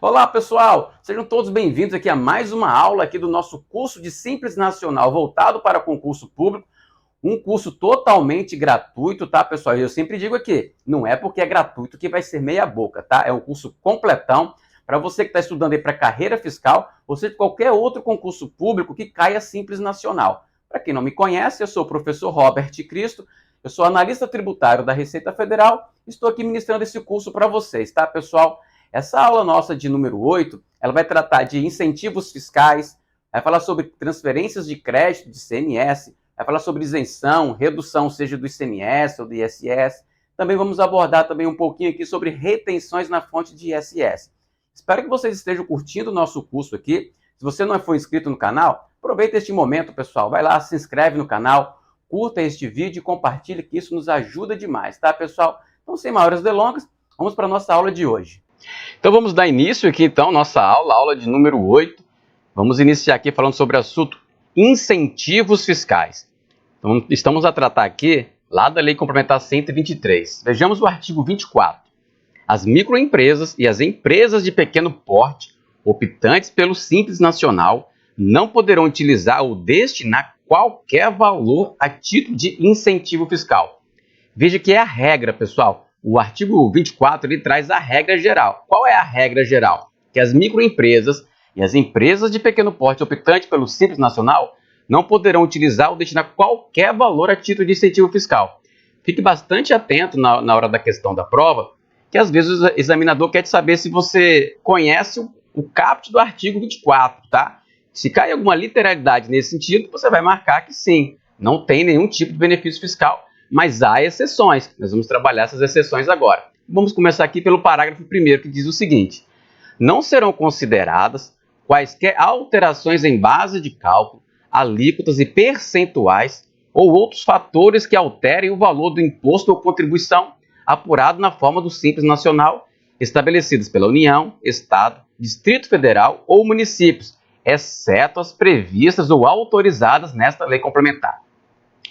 Olá pessoal, sejam todos bem-vindos aqui a mais uma aula aqui do nosso curso de Simples Nacional voltado para concurso público, um curso totalmente gratuito, tá pessoal? E eu sempre digo aqui, não é porque é gratuito que vai ser meia boca, tá? É um curso completão para você que está estudando aí para carreira fiscal ou seja, qualquer outro concurso público que caia Simples Nacional. Para quem não me conhece, eu sou o professor Robert Cristo, eu sou analista tributário da Receita Federal, estou aqui ministrando esse curso para vocês, tá pessoal? Essa aula nossa de número 8, ela vai tratar de incentivos fiscais, vai falar sobre transferências de crédito de ICMS, vai falar sobre isenção, redução, seja do ICMS ou do ISS. Também vamos abordar também um pouquinho aqui sobre retenções na fonte de ISS. Espero que vocês estejam curtindo o nosso curso aqui. Se você não for inscrito no canal, aproveita este momento, pessoal. Vai lá, se inscreve no canal, curta este vídeo e compartilhe, que isso nos ajuda demais, tá, pessoal? Então, sem maiores delongas, vamos para a nossa aula de hoje. Então vamos dar início aqui então nossa aula de número 8. Vamos iniciar aqui falando sobre o assunto incentivos fiscais. Então estamos a tratar aqui lá da Lei Complementar 123. Vejamos o artigo 24. As microempresas e as empresas de pequeno porte, optantes pelo Simples Nacional, não poderão utilizar ou destinar qualquer valor a título de incentivo fiscal. Veja que é a regra, pessoal. O artigo 24 ele traz a regra geral. Qual é a regra geral? Que as microempresas e as empresas de pequeno porte optantes pelo Simples Nacional não poderão utilizar ou destinar qualquer valor a título de incentivo fiscal. Fique bastante atento na hora da questão da prova, que às vezes o examinador quer te saber se você conhece o caput do artigo 24, tá? Se cai alguma literalidade nesse sentido, você vai marcar que sim, não tem nenhum tipo de benefício fiscal. Mas há exceções, nós vamos trabalhar essas exceções agora. Vamos começar aqui pelo parágrafo 1º, que diz o seguinte: não serão consideradas quaisquer alterações em base de cálculo, alíquotas e percentuais ou outros fatores que alterem o valor do imposto ou contribuição apurado na forma do Simples Nacional, estabelecidos pela União, Estado, Distrito Federal ou municípios, exceto as previstas ou autorizadas nesta lei complementar.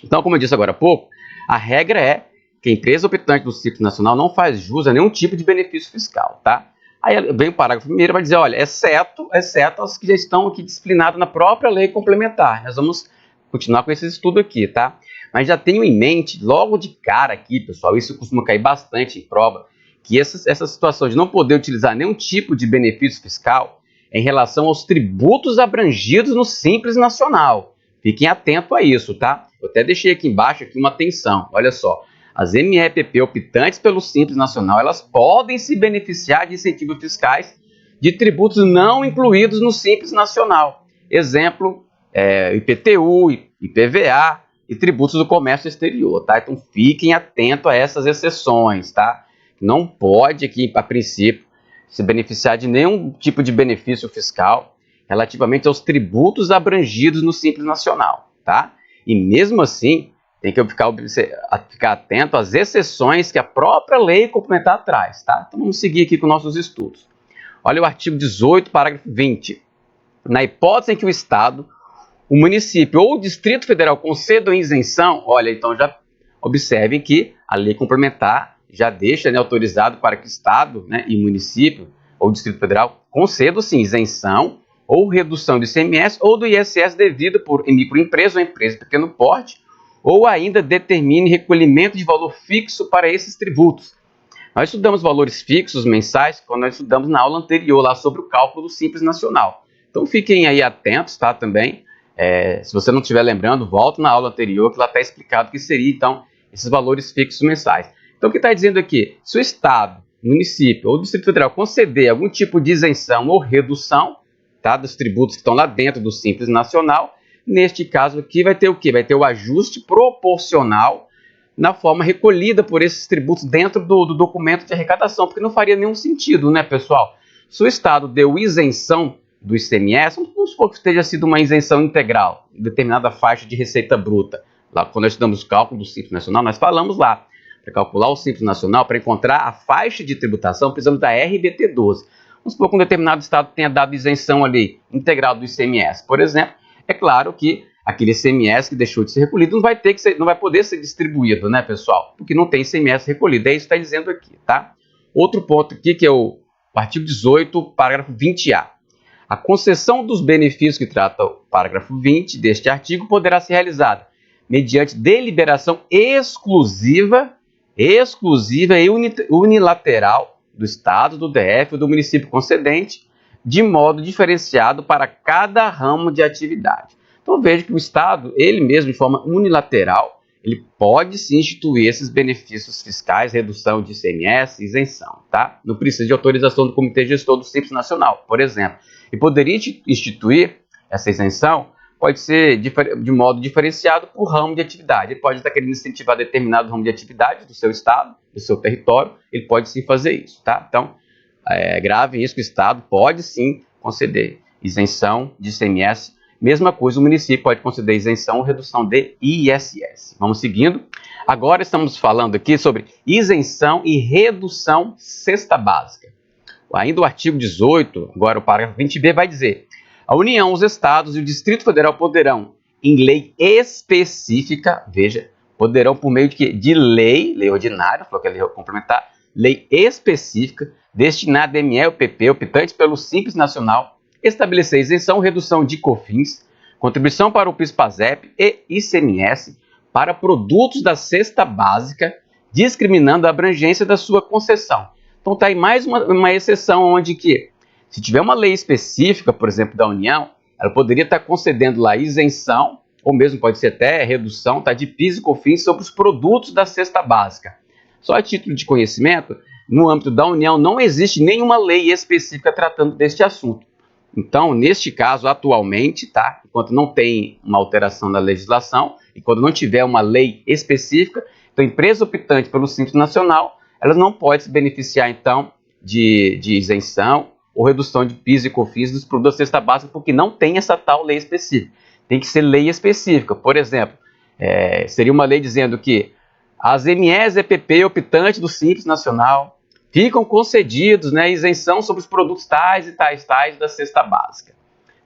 Então, como eu disse agora há pouco, a regra é que a empresa optante do Simples Nacional não faz jus a nenhum tipo de benefício fiscal, tá? Aí vem o parágrafo 1º e vai dizer, olha, exceto as que já estão aqui disciplinadas na própria lei complementar. Nós vamos continuar com esse estudo aqui, tá? Mas já tenho em mente, logo de cara aqui, pessoal, isso costuma cair bastante em prova, que essa situação de não poder utilizar nenhum tipo de benefício fiscal é em relação aos tributos abrangidos no Simples Nacional. Fiquem atentos a isso, tá? Eu até deixei aqui embaixo uma atenção. Olha só, as MEPP optantes pelo Simples Nacional, elas podem se beneficiar de incentivos fiscais de tributos não incluídos no Simples Nacional. Exemplo, IPTU, IPVA e tributos do comércio exterior, tá? Então fiquem atentos a essas exceções, tá? Não pode aqui, a princípio, se beneficiar de nenhum tipo de benefício fiscal relativamente aos tributos abrangidos no Simples Nacional, tá? E mesmo assim, tem que ficar atento às exceções que a própria lei complementar traz, tá? Então vamos seguir aqui com nossos estudos. Olha o artigo 18, parágrafo 20. Na hipótese em que o Estado, o município ou o Distrito Federal concedam isenção, olha, então já observem que a lei complementar já deixa, né, autorizado para que o Estado, né, e município ou Distrito Federal concedam, sim, isenção ou redução do ICMS ou do ISS devido por microempresa ou empresa de pequeno porte, ou ainda determine recolhimento de valor fixo para esses tributos. Nós estudamos valores fixos mensais quando nós estudamos na aula anterior lá sobre o cálculo do Simples Nacional. Então fiquem aí atentos, tá, também. Se você não estiver lembrando, volta na aula anterior que lá está explicado o que seria, então, esses valores fixos mensais. Então o que está dizendo aqui? Se o Estado, município ou Distrito Federal conceder algum tipo de isenção ou redução, tá, dos tributos que estão lá dentro do Simples Nacional, neste caso aqui vai ter o quê? Vai ter o ajuste proporcional na forma recolhida por esses tributos dentro do documento de arrecadação, porque não faria nenhum sentido, né, pessoal? Se o Estado deu isenção do ICMS, vamos supor que tenha sido uma isenção integral, em determinada faixa de receita bruta. Lá, quando nós estudamos o cálculo do Simples Nacional, nós falamos lá, para calcular o Simples Nacional, para encontrar a faixa de tributação, precisamos da RBT12. Vamos supor que um determinado estado tenha dado isenção ali, integral do ICMS, por exemplo. É claro que aquele ICMS que deixou de ser recolhido não vai poder ser distribuído, né, pessoal? Porque não tem ICMS recolhido. É isso que está dizendo aqui, tá? Outro ponto aqui que eu o artigo 18, parágrafo 20A. A concessão dos benefícios que trata o parágrafo 20 deste artigo poderá ser realizada mediante deliberação exclusiva e unilateral do Estado, do DF ou do município concedente, de modo diferenciado para cada ramo de atividade. Então veja que o Estado, ele mesmo, de forma unilateral, ele pode sim instituir esses benefícios fiscais, redução de ICMS, isenção, tá? Não precisa de autorização do Comitê Gestor do Simples Nacional, por exemplo. E poderia instituir essa isenção, pode ser de modo diferenciado por ramo de atividade. Ele pode estar querendo incentivar determinado ramo de atividade do seu estado, do seu território, ele pode sim fazer isso, tá? Então, grave isso que o Estado pode sim conceder isenção de ICMS. Mesma coisa, o município pode conceder isenção ou redução de ISS. Vamos seguindo. Agora estamos falando aqui sobre isenção e redução cesta básica. Ainda o artigo 18, agora o parágrafo 20b vai dizer: a União, os Estados e o Distrito Federal poderão, em lei específica, veja, poderão por meio de quê? De lei ordinária, falou que é lei complementar, lei específica, destinada a ME ou PP, optante pelo Simples Nacional, estabelecer isenção ou redução de COFINS, contribuição para o PIS/PASEP e ICMS para produtos da cesta básica, discriminando a abrangência da sua concessão. Então está aí mais uma exceção onde que, se tiver uma lei específica, por exemplo, da União, ela poderia estar concedendo lá isenção, ou mesmo pode ser até redução, tá, de PIS e COFINS sobre os produtos da cesta básica. Só a título de conhecimento, no âmbito da União não existe nenhuma lei específica tratando deste assunto. Então, neste caso, atualmente, tá, enquanto não tem uma alteração na legislação, e quando não tiver uma lei específica, então a empresa optante pelo Simples Nacional, ela não pode se beneficiar, então, de isenção ou redução de PIS e COFINS dos produtos da cesta básica, porque não tem essa tal lei específica. Tem que ser lei específica. Por exemplo, seria uma lei dizendo que as MEs EPP optantes do Simples Nacional ficam concedidos, né, isenção sobre os produtos tais e tais da cesta básica.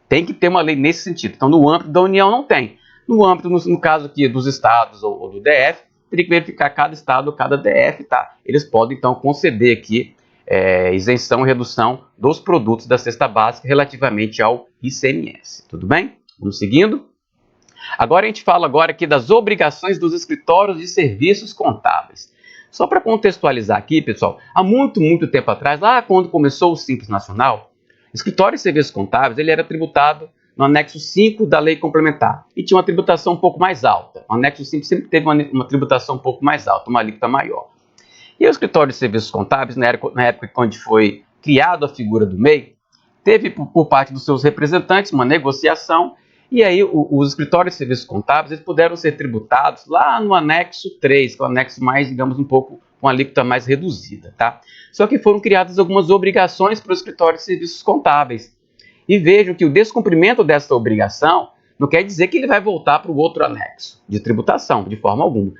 Tem que ter uma lei nesse sentido. Então, no âmbito da União não tem. No âmbito, no caso aqui dos estados ou do DF, teria que verificar cada estado ou cada DF, tá? Eles podem, então, conceder aqui isenção e redução dos produtos da cesta básica relativamente ao ICMS. Tudo bem? Vamos seguindo. Agora a gente fala aqui das obrigações dos escritórios de serviços contábeis. Só para contextualizar aqui, pessoal, há muito tempo atrás, lá quando começou o Simples Nacional, o escritório de serviços contábeis ele era tributado no anexo 5 da lei complementar e tinha uma tributação um pouco mais alta. O anexo 5 sempre teve uma tributação um pouco mais alta, uma alíquota maior. E o escritório de serviços contábeis, na época onde foi criada a figura do MEI, teve por parte dos seus representantes uma negociação. E aí os escritórios de serviços contábeis eles puderam ser tributados lá no anexo 3, que é o anexo mais, digamos, um pouco com a alíquota mais reduzida, tá? Só que foram criadas algumas obrigações para o escritório de serviços contábeis. E vejam que o descumprimento dessa obrigação não quer dizer que ele vai voltar para o outro anexo de tributação, de forma alguma.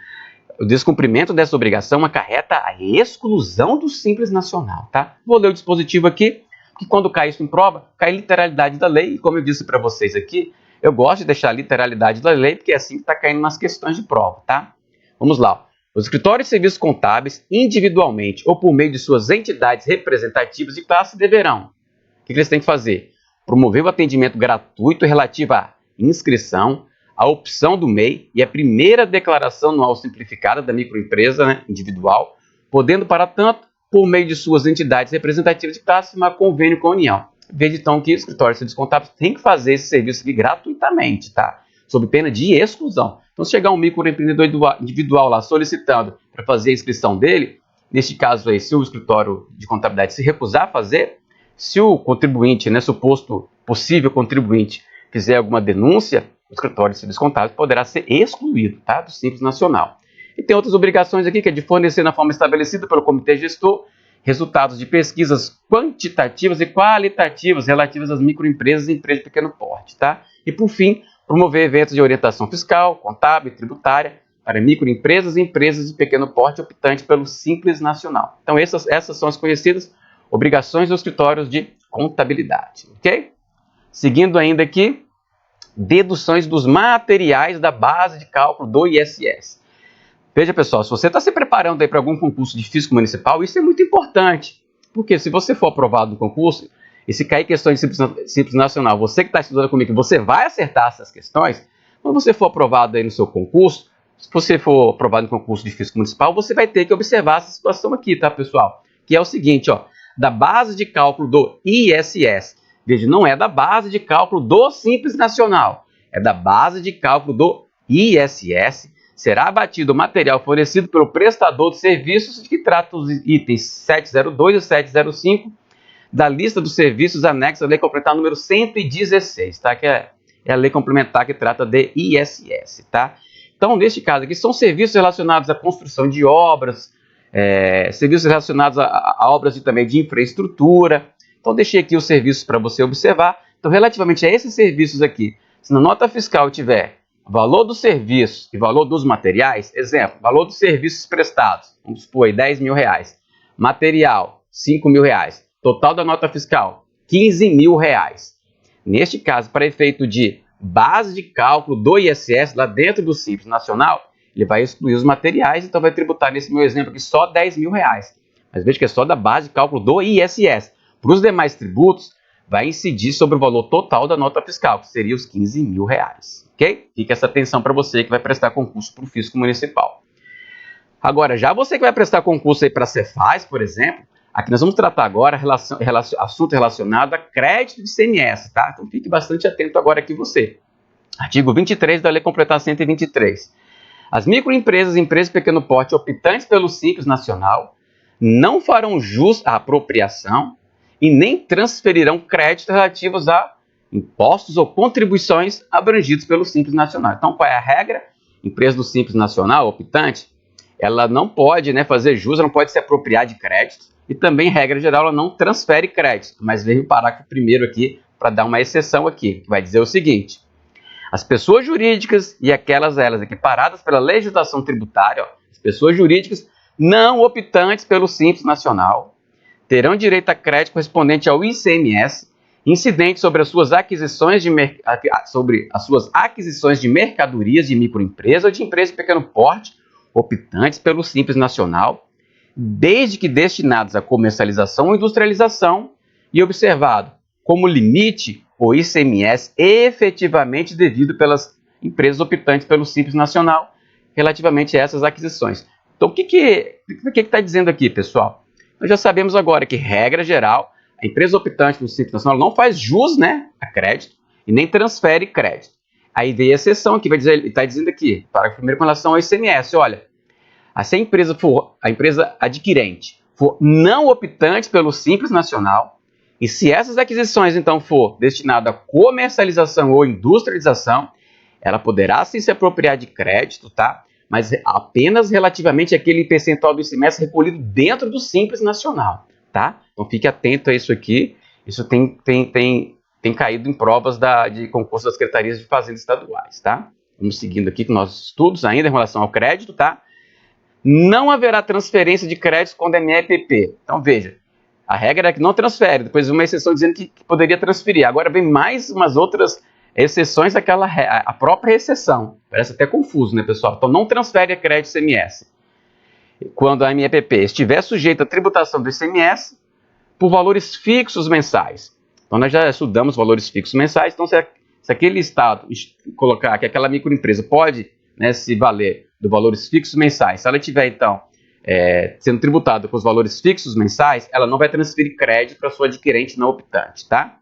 O descumprimento dessa obrigação acarreta a exclusão do Simples Nacional, tá? Vou ler o dispositivo aqui, que quando cai isso em prova, cai literalidade da lei, e como eu disse para vocês aqui, eu gosto de deixar a literalidade da lei, porque é assim que está caindo nas questões de prova, tá? Vamos lá. Os escritórios de serviços contábeis, individualmente ou por meio de suas entidades representativas de classe, deverão. O que eles têm que fazer? Promover o atendimento gratuito relativo à inscrição, a opção do MEI e a primeira declaração anual simplificada da microempresa, né, individual, podendo, para tanto, por meio de suas entidades representativas de classe, firmar convênio com a União. Veja então que o escritório de serviços contábeis tem que fazer esse serviço aqui gratuitamente, tá? Sob pena de exclusão. Então, se chegar um microempreendedor individual lá solicitando para fazer a inscrição dele, neste caso aí, se o escritório de contabilidade se recusar a fazer, se o contribuinte, né, suposto possível contribuinte, fizer alguma denúncia, o escritório de serviços contábeis poderá ser excluído, tá, do Simples Nacional. E tem outras obrigações aqui, que é de fornecer na forma estabelecida pelo Comitê Gestor resultados de pesquisas quantitativas e qualitativas relativas às microempresas e empresas de pequeno porte, tá? E, por fim, promover eventos de orientação fiscal, contábil e tributária para microempresas e empresas de pequeno porte optantes pelo Simples Nacional. Então, essas são as conhecidas obrigações dos escritórios de contabilidade, ok? Seguindo ainda aqui, deduções dos materiais da base de cálculo do ISS. Veja, pessoal, se você está se preparando aí para algum concurso de físico municipal, isso é muito importante. Porque se você for aprovado no concurso, e se cair questões de Simples Nacional, você que está estudando comigo, você vai acertar essas questões. Quando você for aprovado aí no seu concurso, se você for aprovado no concurso de físico municipal, você vai ter que observar essa situação aqui, tá, pessoal? Que é o seguinte, ó, da base de cálculo do ISS. Veja, não é da base de cálculo do Simples Nacional, é da base de cálculo do ISS. Será abatido o material fornecido pelo prestador de serviços que trata os itens 702 e 705 da lista dos serviços anexos à Lei Complementar número 116, tá? Que é a lei complementar que trata de ISS, tá? Então, neste caso aqui, são serviços relacionados à construção de obras, serviços relacionados a obras também de infraestrutura. Então, deixei aqui os serviços para você observar. Então, relativamente a esses serviços aqui, se na nota fiscal tiver valor dos serviços e valor dos materiais, exemplo, valor dos serviços prestados, vamos supor aí R$10.000, material, R$5.000, total da nota fiscal, R$15.000. Neste caso, para efeito de base de cálculo do ISS, lá dentro do Simples Nacional, ele vai excluir os materiais, então vai tributar, nesse meu exemplo aqui, só R$10.000. Mas veja que é só da base de cálculo do ISS. Para os demais tributos, vai incidir sobre o valor total da nota fiscal, que seria os R$15.000. Ok? Fica essa atenção para você que vai prestar concurso para o Fisco Municipal. Agora, já você que vai prestar concurso aí para a Cefaz, por exemplo, aqui nós vamos tratar agora assunto relacionado a crédito de ICMS, tá? Então fique bastante atento agora aqui você. Artigo 23 da Lei Complementar 123. As microempresas e empresas de pequeno porte optantes pelo Simples Nacional não farão jus à apropriação e nem transferirão créditos relativos a impostos ou contribuições abrangidos pelo Simples Nacional. Então, qual é a regra? Empresa do Simples Nacional, optante, ela não pode fazer jus, ela não pode se apropriar de créditos e também, regra geral, ela não transfere créditos. Mas veio o parágrafo primeiro aqui para dar uma exceção aqui, que vai dizer o seguinte: as pessoas jurídicas e aquelas equiparadas pela legislação tributária, as pessoas jurídicas não optantes pelo Simples Nacional, terão direito a crédito correspondente ao ICMS, incidente sobre as suas aquisições de mercadorias de microempresa ou de empresa de pequeno porte, optantes pelo Simples Nacional, desde que destinados à comercialização ou industrialização e observado como limite o ICMS efetivamente devido pelas empresas optantes pelo Simples Nacional relativamente a essas aquisições. Então, o que está dizendo aqui, pessoal? Nós já sabemos agora que, regra geral, a empresa optante pelo Simples Nacional não faz jus a crédito e nem transfere crédito. Aí veio a exceção que está dizendo aqui, parágrafo primeiro com relação ao ICMS. Olha, se a empresa adquirente for não optante pelo Simples Nacional, e se essas aquisições, então, for destinada à comercialização ou industrialização, ela poderá sim se apropriar de crédito, tá? Mas apenas relativamente àquele percentual do ICMS recolhido dentro do Simples Nacional, tá? Então, fique atento a isso aqui. Isso tem caído em provas de concurso das secretarias de Fazenda estaduais, tá? Vamos seguindo aqui com nossos estudos ainda em relação ao crédito, tá? Não haverá transferência de créditos quando é MEPP. Então, veja, a regra é que não transfere, depois uma exceção dizendo que poderia transferir. Agora vem mais umas outras exceções a própria exceção. Parece até confuso, né, pessoal? Então, não transfere a crédito ICMS quando a MEPP estiver sujeita à tributação do ICMS por valores fixos mensais. Então, nós já estudamos valores fixos mensais. Então, se aquele estado colocar que aquela microempresa pode se valer dos valores fixos mensais, se ela tiver, então, sendo tributada com os valores fixos mensais, ela não vai transferir crédito para sua adquirente não optante, tá?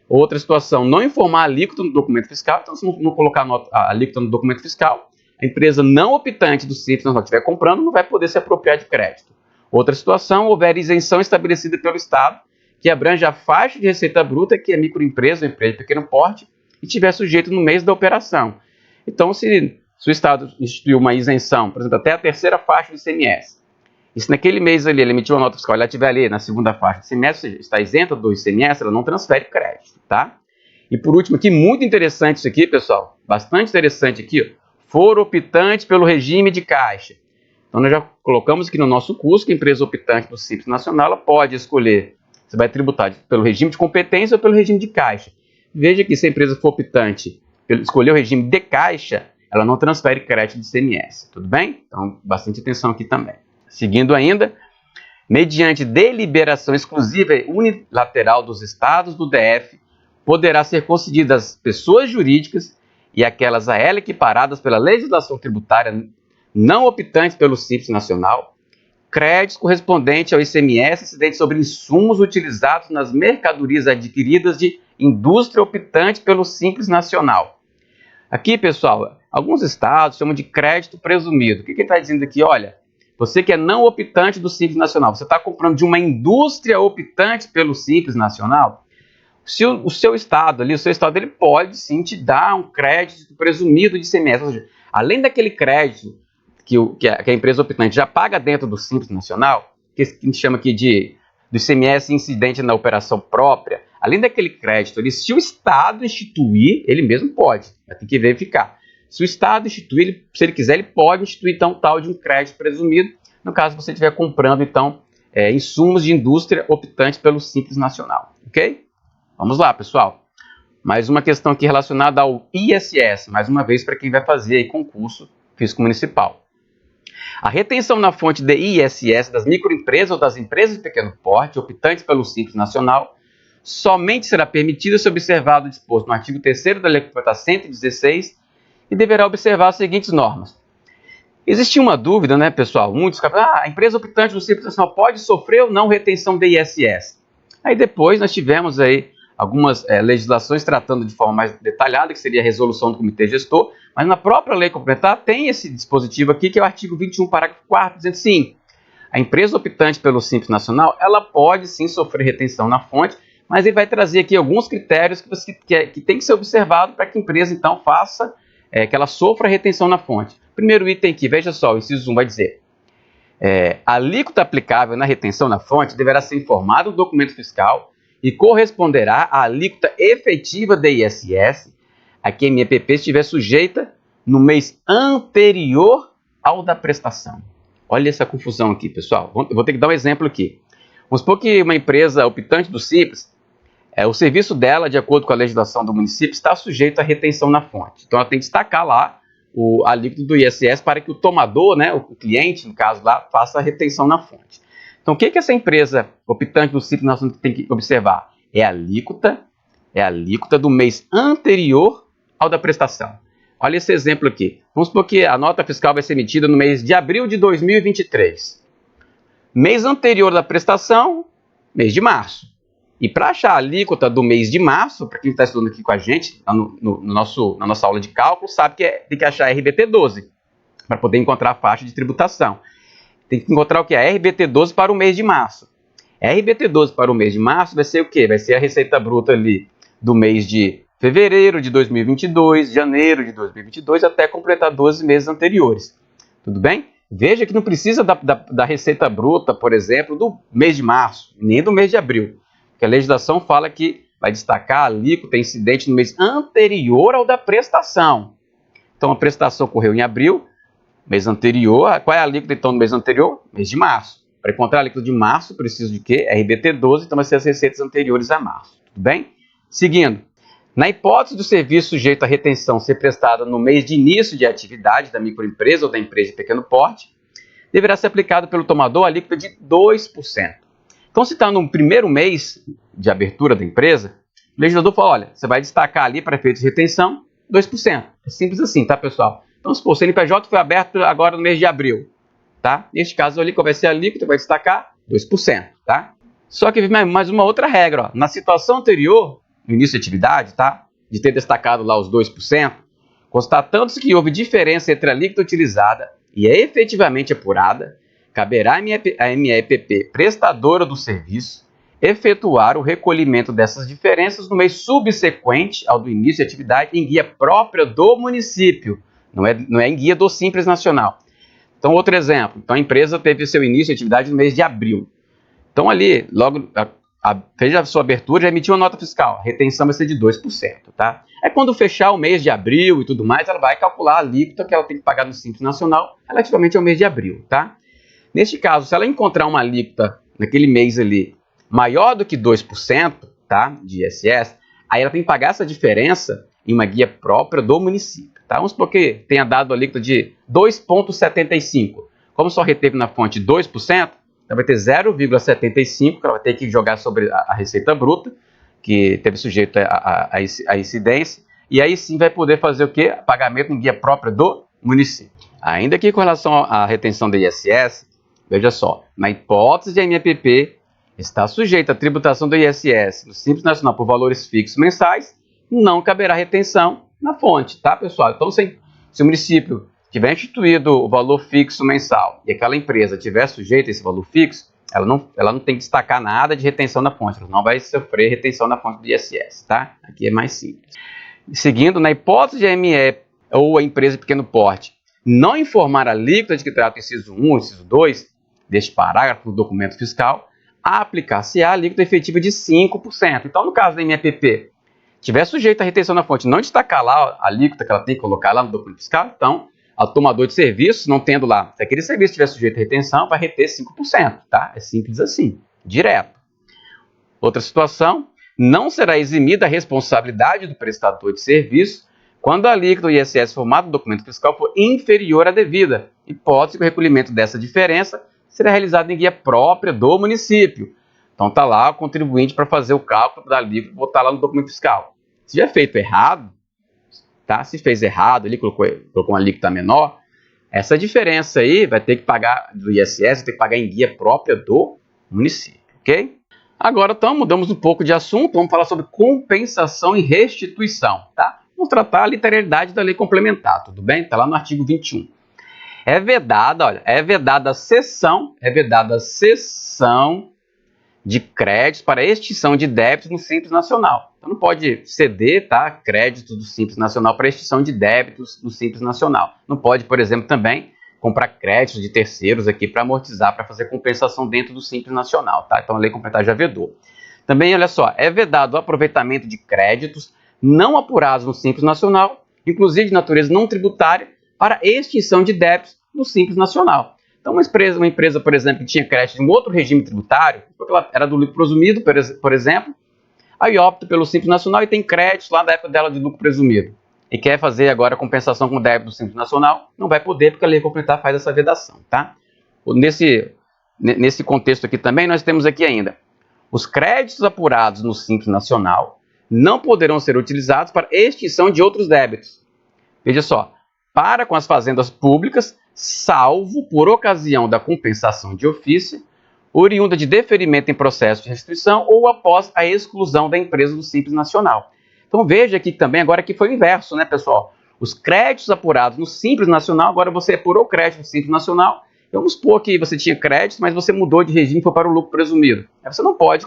Outra situação, não informar a alíquota no documento fiscal. Então, se não colocar a alíquota no documento fiscal, a empresa não optante do Simples Nacional estiver comprando, não vai poder se apropriar de crédito. Outra situação, houver isenção estabelecida pelo Estado, que abrange a faixa de receita bruta que é microempresa ou empresa de pequeno porte e estiver sujeito no mês da operação. Então, se o Estado instituiu uma isenção, por exemplo, até a terceira faixa do ICMS, e se naquele mês ali ele emitiu uma nota fiscal e ela estiver ali na segunda faixa do ICMS, ou seja, está isenta do ICMS, ela não transfere crédito, tá? E por último aqui, muito interessante isso aqui, pessoal, bastante interessante aqui, ó, for optante pelo regime de caixa. Então, nós já colocamos aqui no nosso curso que a empresa optante do Simples Nacional ela pode escolher se vai tributar pelo regime de competência ou pelo regime de caixa. Veja que se a empresa for optante escolher o regime de caixa, ela não transfere crédito de ICMS, tudo bem? Então, bastante atenção aqui também. Seguindo ainda, mediante deliberação exclusiva e unilateral dos estados do DF, poderá ser concedida às pessoas jurídicas e aquelas a ela equiparadas pela legislação tributária não optantes pelo Simples Nacional, créditos correspondentes ao ICMS incidente sobre insumos utilizados nas mercadorias adquiridas de indústria optante pelo Simples Nacional. Aqui, pessoal, alguns estados chamam de crédito presumido. O que ele está dizendo aqui? Olha, você que é não optante do Simples Nacional, você está comprando de uma indústria optante pelo Simples Nacional, se o seu estado ali, ele pode sim te dar um crédito presumido de ICMS. Ou seja, além daquele crédito que a empresa optante já paga dentro do Simples Nacional, que a gente chama aqui do ICMS incidente na operação própria, além daquele crédito ali, se o Estado instituir, ele mesmo pode, tem que verificar. Se o Estado instituir, se ele quiser, ele pode instituir então tal de um crédito presumido, no caso você estiver comprando então insumos de indústria optantes pelo Simples Nacional, ok? Vamos lá, pessoal. Mais uma questão aqui relacionada ao ISS, mais uma vez para quem vai fazer aí concurso físico municipal. A retenção na fonte de ISS das microempresas ou das empresas de pequeno porte optantes pelo Simples Nacional somente será permitida se observado o disposto no artigo 3º da Lei Complementar 116 e deverá observar as seguintes normas. Existia uma dúvida, né, pessoal? Muitos falam, a empresa optante do Simples Nacional pode sofrer ou não retenção de ISS? Aí depois nós tivemos aí algumas legislações tratando de forma mais detalhada, que seria a resolução do comitê gestor, mas na própria lei complementar tem esse dispositivo aqui, que é o artigo 21, parágrafo 4º, dizendo sim, a empresa optante pelo Simples Nacional, ela pode sim sofrer retenção na fonte, mas ele vai trazer aqui alguns critérios que tem que ser observado para que a empresa então faça, que ela sofra retenção na fonte. Primeiro item aqui, veja só, o inciso 1 vai dizer, a alíquota aplicável na retenção na fonte deverá ser informado no documento fiscal e corresponderá à alíquota efetiva de ISS a que a MEPP estiver sujeita no mês anterior ao da prestação. Olha essa confusão aqui, pessoal. Eu vou ter que dar um exemplo aqui. Vamos supor que uma empresa optante do Simples, o serviço dela, de acordo com a legislação do município, está sujeito à retenção na fonte. Então, ela tem que destacar lá a alíquota do ISS para que o tomador, né, o cliente, no caso lá, faça a retenção na fonte. Então, o que essa empresa optante do Simples Nacional tem que observar? É a alíquota do mês anterior ao da prestação. Olha esse exemplo aqui. Vamos supor que a nota fiscal vai ser emitida no mês de abril de 2023. Mês anterior da prestação, mês de março. E para achar a alíquota do mês de março, para quem está estudando aqui com a gente, na nossa aula de cálculo, sabe que tem que achar a RBT12 para poder encontrar a faixa de tributação. Tem que encontrar o que? A RBT12 para o mês de março. A RBT12 para o mês de março vai ser o quê? Vai ser a receita bruta ali do mês de fevereiro de 2022, janeiro de 2022, até completar 12 meses anteriores. Tudo bem? Veja que não precisa da receita bruta, por exemplo, do mês de março, nem do mês de abril. Porque a legislação fala que vai destacar a alíquota incidente no mês anterior ao da prestação. Então, a prestação ocorreu em abril, mês anterior. Qual é a alíquota, então, no mês anterior? Mês de março. Para encontrar a alíquota de março, preciso de quê? RBT12, então vai ser as receitas anteriores a março. Tudo bem? Seguindo. Na hipótese do serviço sujeito à retenção ser prestado no mês de início de atividade da microempresa ou da empresa de pequeno porte, deverá ser aplicado pelo tomador a alíquota de 2%. Então, se está no primeiro mês de abertura da empresa, o legislador fala, olha, você vai destacar ali para efeitos de retenção 2%. É simples assim, tá, pessoal? Então, se for, o CNPJ foi aberto agora no mês de abril, tá? Neste caso ali, qual vai ser a alíquota? Vai destacar 2%, tá? Só que mais uma outra regra, ó. Na situação anterior, no início de atividade, tá? De ter destacado lá os 2%, constatando-se que houve diferença entre a alíquota utilizada e a efetivamente apurada, caberá à MEPP, prestadora do serviço, efetuar o recolhimento dessas diferenças no mês subsequente ao do início de atividade em guia própria do município, não é em guia do Simples Nacional. Então, outro exemplo. Então, a empresa teve seu início de atividade no mês de abril. Então, ali, logo fez a sua abertura, já emitiu uma nota fiscal. A retenção vai ser de 2%, tá? É quando fechar o mês de abril e tudo mais, ela vai calcular a alíquota que ela tem que pagar no Simples Nacional relativamente ao mês de abril, tá? Neste caso, se ela encontrar uma alíquota naquele mês ali maior do que 2%, tá, de ISS, aí ela tem que pagar essa diferença em uma guia própria do município, tá? Vamos supor que tenha dado a alíquota de 2,75. Como só reteve na fonte 2%, Então vai ter 0,75 que ela vai ter que jogar sobre a receita bruta, que teve sujeito a incidência, e aí sim vai poder fazer o quê? Pagamento em guia própria do município. Ainda que com relação à retenção do ISS, veja só, na hipótese de MPP está sujeita à tributação do ISS no Simples Nacional por valores fixos mensais, não caberá retenção na fonte, tá, pessoal? Então, se o município tiver instituído o valor fixo mensal e aquela empresa tiver sujeita a esse valor fixo, ela não tem que destacar nada de retenção na fonte, ela não vai sofrer retenção na fonte do ISS, tá? Aqui é mais simples. Seguindo, na hipótese de ME ou a empresa de pequeno porte não informar a alíquota de que trata o inciso 1 ou inciso 2 deste parágrafo do documento fiscal, aplicar-se-á a alíquota efetiva de 5%. Então, no caso da MPP, tiver sujeito à retenção na fonte, não destacar lá a alíquota que ela tem que colocar lá no documento fiscal, então, ao tomador de serviço, não tendo lá, se aquele serviço tiver sujeito à retenção, vai reter 5%, tá? É simples assim, direto. Outra situação, não será eximida a responsabilidade do prestador de serviço quando a alíquota do ISS formado no documento fiscal for inferior à devida, hipótese que o recolhimento dessa diferença será realizado em guia própria do município. Então tá lá o contribuinte para fazer o cálculo da alíquota e botar lá no documento fiscal. Se tiver feito errado, tá? Se fez errado, ele colocou uma alíquota menor, essa diferença aí vai ter que pagar do ISS, vai ter que pagar em guia própria do município, ok? Agora, então, mudamos um pouco de assunto, vamos falar sobre compensação e restituição, tá? Vamos tratar a literalidade da lei complementar, tudo bem? Está lá no artigo 21. É vedada a cessão de créditos para extinção de débitos no Simples Nacional. Então, não pode ceder, tá, créditos do Simples Nacional para extinção de débitos no Simples Nacional. Não pode, por exemplo, também comprar créditos de terceiros aqui para amortizar, para fazer compensação dentro do Simples Nacional, tá? Então, a lei complementar já vedou. Também, olha só, é vedado o aproveitamento de créditos não apurados no Simples Nacional, inclusive de natureza não tributária, para extinção de débitos no Simples Nacional. Então, uma empresa, por exemplo, que tinha crédito em outro regime tributário, porque ela era do lucro presumido, por exemplo, aí opta pelo Simples Nacional e tem crédito lá da época dela de lucro presumido, e quer fazer agora a compensação com débito do Simples Nacional, não vai poder, porque a lei complementar faz essa vedação, tá? Nesse contexto aqui também, nós temos aqui ainda, os créditos apurados no Simples Nacional não poderão ser utilizados para extinção de outros débitos. Veja só, para com as fazendas públicas, salvo por ocasião da compensação de ofício, oriunda de deferimento em processo de restituição ou após a exclusão da empresa do Simples Nacional. Então veja aqui também, agora que foi o inverso, né, pessoal? Os créditos apurados no Simples Nacional, agora você apurou o crédito no Simples Nacional, vamos supor que você tinha crédito, mas você mudou de regime e foi para o lucro presumido. Aí você não pode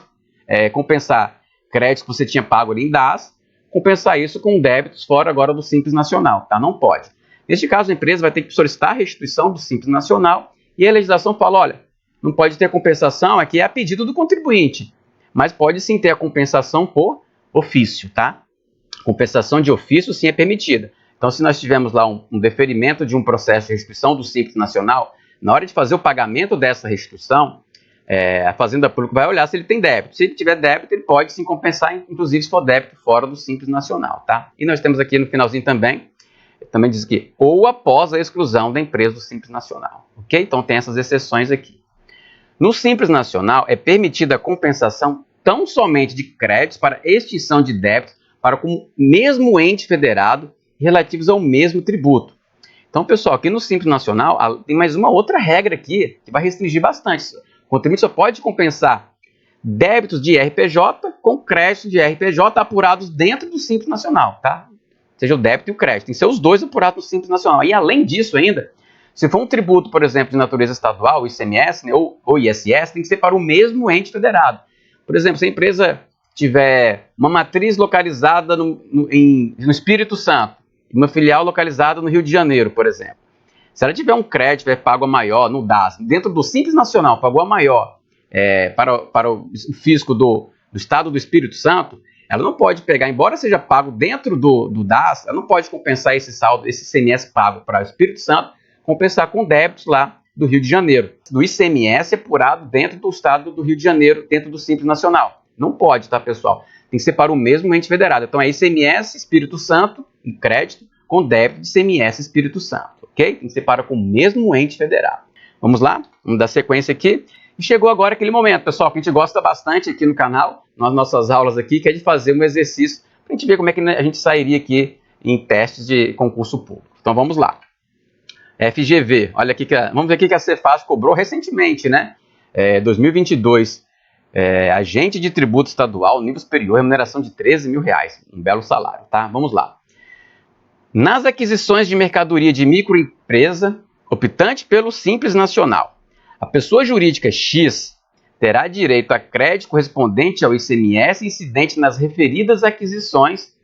compensar créditos que você tinha pago ali em DAS, compensar isso com débitos fora agora do Simples Nacional, tá? Não pode. Neste caso, a empresa vai ter que solicitar a restituição do Simples Nacional e a legislação fala, olha, não pode ter compensação, aqui é a pedido do contribuinte, mas pode sim ter a compensação por ofício, tá? Compensação de ofício sim é permitida. Então, se nós tivermos lá um deferimento de um processo de restituição do Simples Nacional, na hora de fazer o pagamento dessa restituição, a Fazenda Pública vai olhar se ele tem débito. Se ele tiver débito, ele pode sim compensar, inclusive se for débito fora do Simples Nacional, tá? E nós temos aqui no finalzinho também diz que ou após a exclusão da empresa do Simples Nacional, ok? Então tem essas exceções aqui. No Simples Nacional é permitida a compensação tão somente de créditos para extinção de débitos para com o mesmo ente federado relativos ao mesmo tributo. Então, pessoal, aqui no Simples Nacional tem mais uma outra regra aqui que vai restringir bastante. O contribuinte só pode compensar débitos de RPJ com créditos de RPJ apurados dentro do Simples Nacional, tá? Seja o débito e o crédito. Tem que ser os dois apurados no Simples Nacional. E além disso ainda, se for um tributo, por exemplo, de natureza estadual, o ICMS, né, ou ISS, tem que ser para o mesmo ente federado. Por exemplo, se a empresa tiver uma matriz localizada no Espírito Santo, uma filial localizada no Rio de Janeiro, por exemplo. Se ela tiver um crédito, tiver pago a maior no DAS, dentro do Simples Nacional, pagou a maior para o fisco do Estado do Espírito Santo, ela não pode pegar, embora seja pago dentro do DAS, ela não pode compensar esse saldo, esse ICMS pago para o Espírito Santo, compensar com débitos lá do Rio de Janeiro. Do ICMS apurado dentro do Estado do Rio de Janeiro, dentro do Simples Nacional. Não pode, tá, pessoal? Tem que ser para o mesmo ente federado. Então é ICMS Espírito Santo, em crédito, com débito de ICMS Espírito Santo, ok? Tem que ser para com o mesmo ente federado. Vamos lá? Vamos dar sequência aqui. E chegou agora aquele momento, pessoal, que a gente gosta bastante aqui no canal, nas nossas aulas aqui, que é de fazer um exercício para a gente ver como é que a gente sairia aqui em testes de concurso público. Então vamos lá. FGV, olha aqui, vamos ver o que a Cefaz cobrou recentemente, né? 2022, agente de tributo estadual, nível superior, remuneração de R$13 mil, um belo salário, tá? Vamos lá. Nas aquisições de mercadoria de microempresa, optante pelo Simples Nacional, a pessoa jurídica X terá direito a crédito correspondente ao ICMS incidente nas referidas aquisições,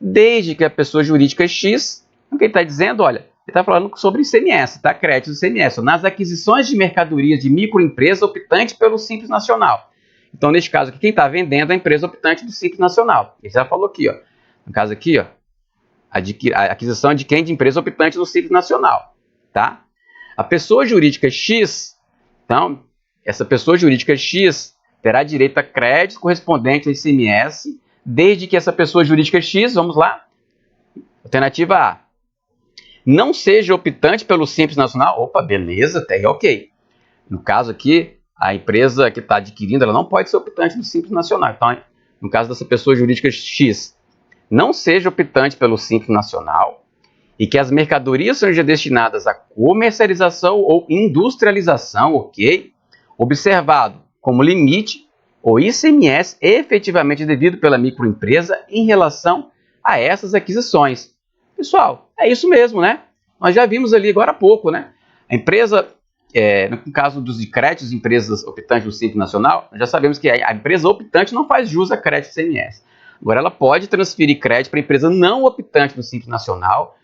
desde que a pessoa jurídica X, o que ele está dizendo, olha, ele está falando sobre ICMS, tá? Crédito do ICMS, nas aquisições de mercadorias de microempresa optante pelo Simples Nacional. Então, neste caso aqui, quem está vendendo é a empresa optante do Simples Nacional. Ele já falou aqui, ó. No caso aqui, ó, a aquisição de quem? De empresa optante do Simples Nacional, tá? A pessoa jurídica X, então, essa pessoa jurídica X terá direito a crédito correspondente ao ICMS, desde que essa pessoa jurídica X, vamos lá, alternativa A, não seja optante pelo Simples Nacional. Opa, beleza, até aí ok. No caso aqui, a empresa que está adquirindo, ela não pode ser optante do Simples Nacional. Então, no caso dessa pessoa jurídica X, não seja optante pelo Simples Nacional e que as mercadorias sejam destinadas à comercialização ou industrialização, ok? Observado como limite o ICMS efetivamente devido pela microempresa em relação a essas aquisições. Pessoal, é isso mesmo, né? Nós já vimos ali agora há pouco, né? A empresa, no caso dos créditos de empresas optantes do Simples Nacional, nós já sabemos que a empresa optante não faz jus a crédito ICMS. Agora, ela pode transferir crédito para a empresa não optante do Simples Nacional,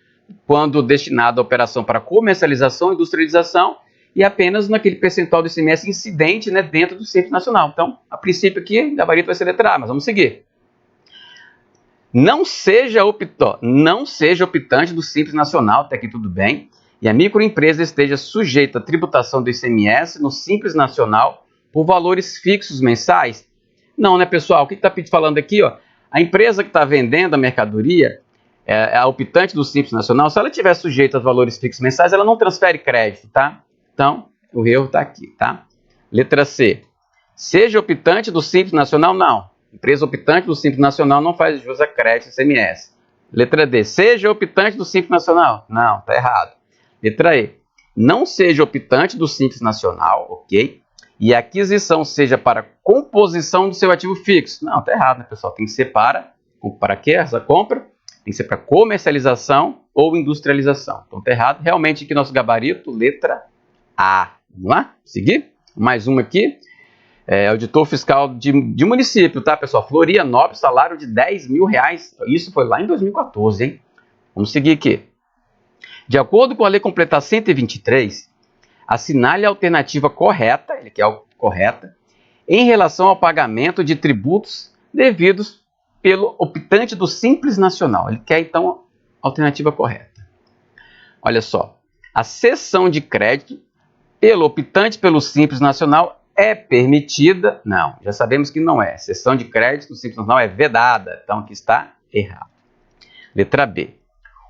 quando destinado à operação para comercialização e industrialização, e apenas naquele percentual do ICMS incidente, né, dentro do Simples Nacional. Então, a princípio aqui, o gabarito vai ser letra A, mas vamos seguir. Não seja optante do Simples Nacional, até aqui tudo bem, e a microempresa esteja sujeita à tributação do ICMS no Simples Nacional por valores fixos mensais. Não, né, pessoal? O que está falando aqui, ó? A empresa que está vendendo a mercadoria, a optante do Simples Nacional, se ela estiver sujeita a valores fixos mensais, ela não transfere crédito, tá? Então, o erro está aqui, tá? Letra C. Seja optante do Simples Nacional, não. Empresa optante do Simples Nacional não faz jus a crédito ICMS. Letra D. Seja optante do Simples Nacional. Não, está errado. Letra E. Não seja optante do Simples Nacional, ok? E a aquisição seja para composição do seu ativo fixo. Não, está errado, né, pessoal? Tem que ser para quê essa compra? Tem que ser para comercialização ou industrialização. Então, está errado. Realmente aqui nosso gabarito, letra A. Vamos lá? Seguir? Mais uma aqui. Auditor fiscal de município, tá, pessoal? Florianópolis, salário de R$10 mil. Isso foi lá em 2014, hein? Vamos seguir aqui. De acordo com a Lei Complementar 123, assinale a alternativa correta, ele quer a correta, em relação ao pagamento de tributos devidos pelo optante do Simples Nacional. Ele quer, então, a alternativa correta. Olha só. A cessão de crédito pelo optante pelo Simples Nacional é permitida? Não, já sabemos que não é. Cessão de crédito do Simples Nacional é vedada. Então, aqui está errado. Letra B.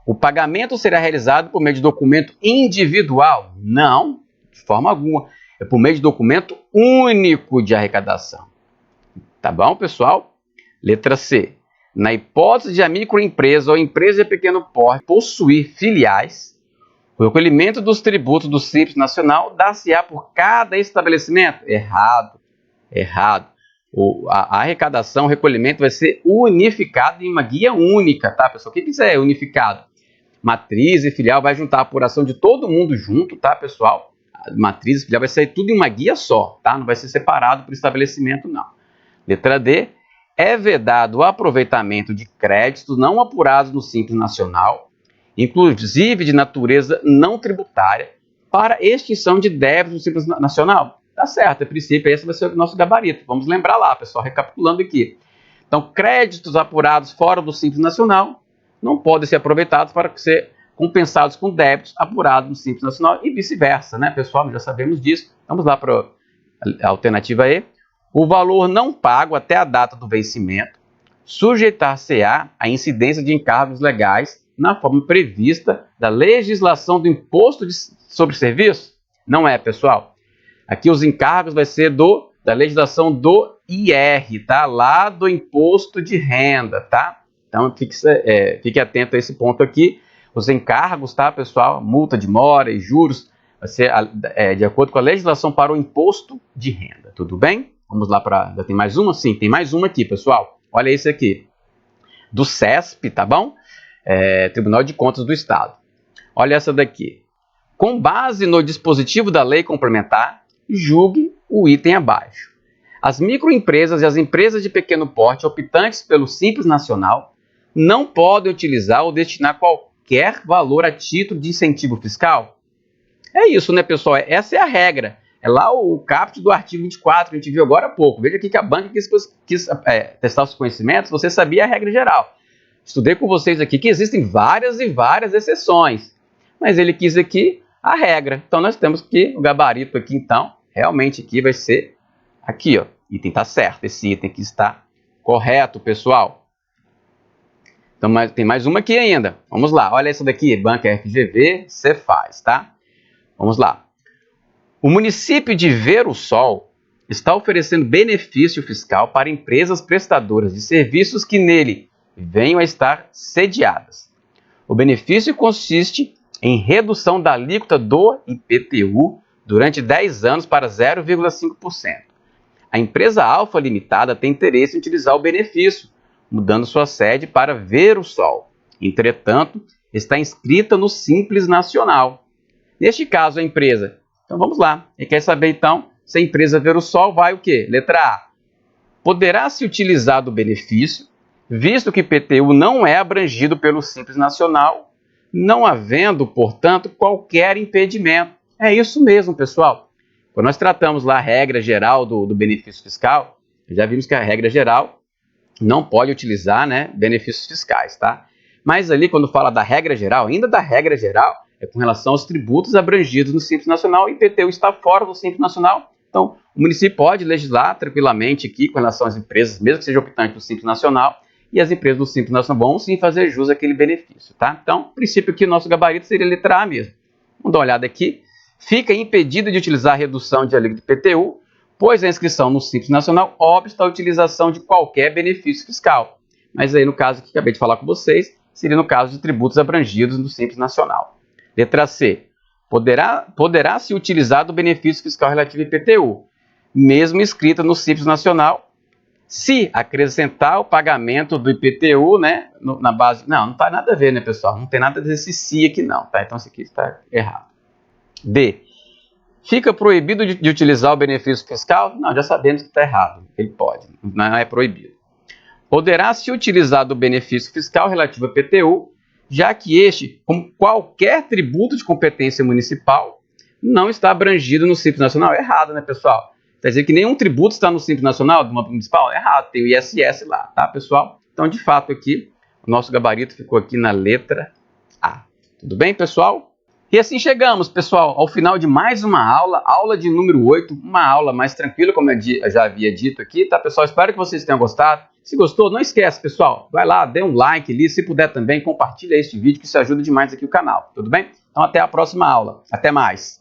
O pagamento será realizado por meio de documento individual? Não, de forma alguma. É por meio de documento único de arrecadação. Tá bom, pessoal? Letra C. Na hipótese de a microempresa ou empresa de pequeno porte possuir filiais, o recolhimento dos tributos do Simples Nacional dar-se-á por cada estabelecimento? Errado. Errado. A arrecadação, o recolhimento vai ser unificado em uma guia única, tá, pessoal? O que é unificado? Matriz e filial vai juntar a apuração de todo mundo junto, tá, pessoal? A matriz e filial vai sair tudo em uma guia só, tá? Não vai ser separado por estabelecimento, não. Letra D. É vedado o aproveitamento de créditos não apurados no Simples Nacional, inclusive de natureza não tributária, para extinção de débitos no Simples Nacional. Tá certo, a princípio esse vai ser o nosso gabarito. Vamos lembrar lá, pessoal, recapitulando aqui. Então, créditos apurados fora do Simples Nacional não podem ser aproveitados para ser compensados com débitos apurados no Simples Nacional e vice-versa, né, pessoal? Já sabemos disso. Vamos lá para a alternativa E. O valor não pago até a data do vencimento sujeitar-se-á à incidência de encargos legais na forma prevista da legislação do Imposto sobre Serviço? Não é, pessoal. Aqui os encargos vai ser da legislação do IR, tá? Lá do imposto de renda, tá? Então fique atento a esse ponto aqui. Os encargos, tá, pessoal? Multa de mora e juros vai ser de acordo com a legislação para o imposto de renda, tudo bem? Vamos lá para... Já tem mais uma? Sim, tem mais uma aqui, pessoal. Olha esse aqui. Do CESP, tá bom? Tribunal de Contas do Estado. Olha essa daqui. Com base no dispositivo da lei complementar, julgue o item abaixo. As microempresas e as empresas de pequeno porte optantes pelo Simples Nacional não podem utilizar ou destinar qualquer valor a título de incentivo fiscal? É isso, né, pessoal? Essa é a regra. É lá o caput do artigo 24, que a gente viu agora há pouco. Veja aqui que a banca quis testar os conhecimentos, você sabia a regra geral. Estudei com vocês aqui que existem várias e várias exceções, mas ele quis aqui a regra. Então nós temos que o gabarito aqui, então, realmente aqui vai ser aqui, ó. Item está certo, esse item aqui está correto, pessoal. Então tem mais uma aqui ainda. Vamos lá, olha essa daqui, banca FGV, Cefaz, tá? Vamos lá. O município de Ver o Sol está oferecendo benefício fiscal para empresas prestadoras de serviços que nele venham a estar sediadas. O benefício consiste em redução da alíquota do IPTU durante 10 anos para 0,5%. A empresa Alfa Limitada tem interesse em utilizar o benefício, mudando sua sede para Ver o Sol. Entretanto, está inscrita no Simples Nacional. Neste caso, a empresa... Então vamos lá. E quer saber então se a empresa Ver o Sol vai o quê? Letra A. Poderá se utilizar do benefício, visto que IPTU não é abrangido pelo Simples Nacional, não havendo, portanto, qualquer impedimento. É isso mesmo, pessoal. Quando nós tratamos lá a regra geral do benefício fiscal, já vimos que a regra geral não pode utilizar, né, benefícios fiscais, tá? Mas ali, quando fala da regra geral, ainda da regra geral, é com relação aos tributos abrangidos no Simples Nacional, e IPTU está fora do Simples Nacional. Então, o município pode legislar tranquilamente aqui com relação às empresas, mesmo que seja optante do Simples Nacional, e as empresas do Simples Nacional vão sim fazer jus àquele benefício, tá? Então, o princípio aqui, o nosso gabarito seria a letra A mesmo. Vamos dar uma olhada aqui. Fica impedido de utilizar a redução de alíquota do IPTU, pois a inscrição no Simples Nacional obsta a utilização de qualquer benefício fiscal. Mas aí, no caso que acabei de falar com vocês, seria no caso de tributos abrangidos no Simples Nacional. Letra C. Poderá se utilizar do benefício fiscal relativo ao IPTU, mesmo inscrita no Simples Nacional, se acrescentar o pagamento do IPTU, né, na base... Não tem nada a ver, né, pessoal? Não tem nada desse se aqui não, tá? Então isso aqui está errado. D. Fica proibido de utilizar o benefício fiscal? Não, já sabemos que está errado. Ele pode, não é proibido. Poderá se utilizar do benefício fiscal relativo ao IPTU, já que este, como qualquer tributo de competência municipal, não está abrangido no Simples Nacional. É errado, né, pessoal? Quer dizer que nenhum tributo está no Simples Nacional, de uma municipal? É errado, tem o ISS lá, tá, pessoal? Então, de fato, aqui, o nosso gabarito ficou aqui na letra A. Tudo bem, pessoal? E assim chegamos, pessoal, ao final de mais uma aula, aula de número 8, uma aula mais tranquila, como eu já havia dito aqui, tá, pessoal? Espero que vocês tenham gostado. Se gostou, não esquece, pessoal, vai lá, dê um like ali, se puder também, compartilha este vídeo, que isso ajuda demais aqui o canal, tudo bem? Então, até a próxima aula. Até mais!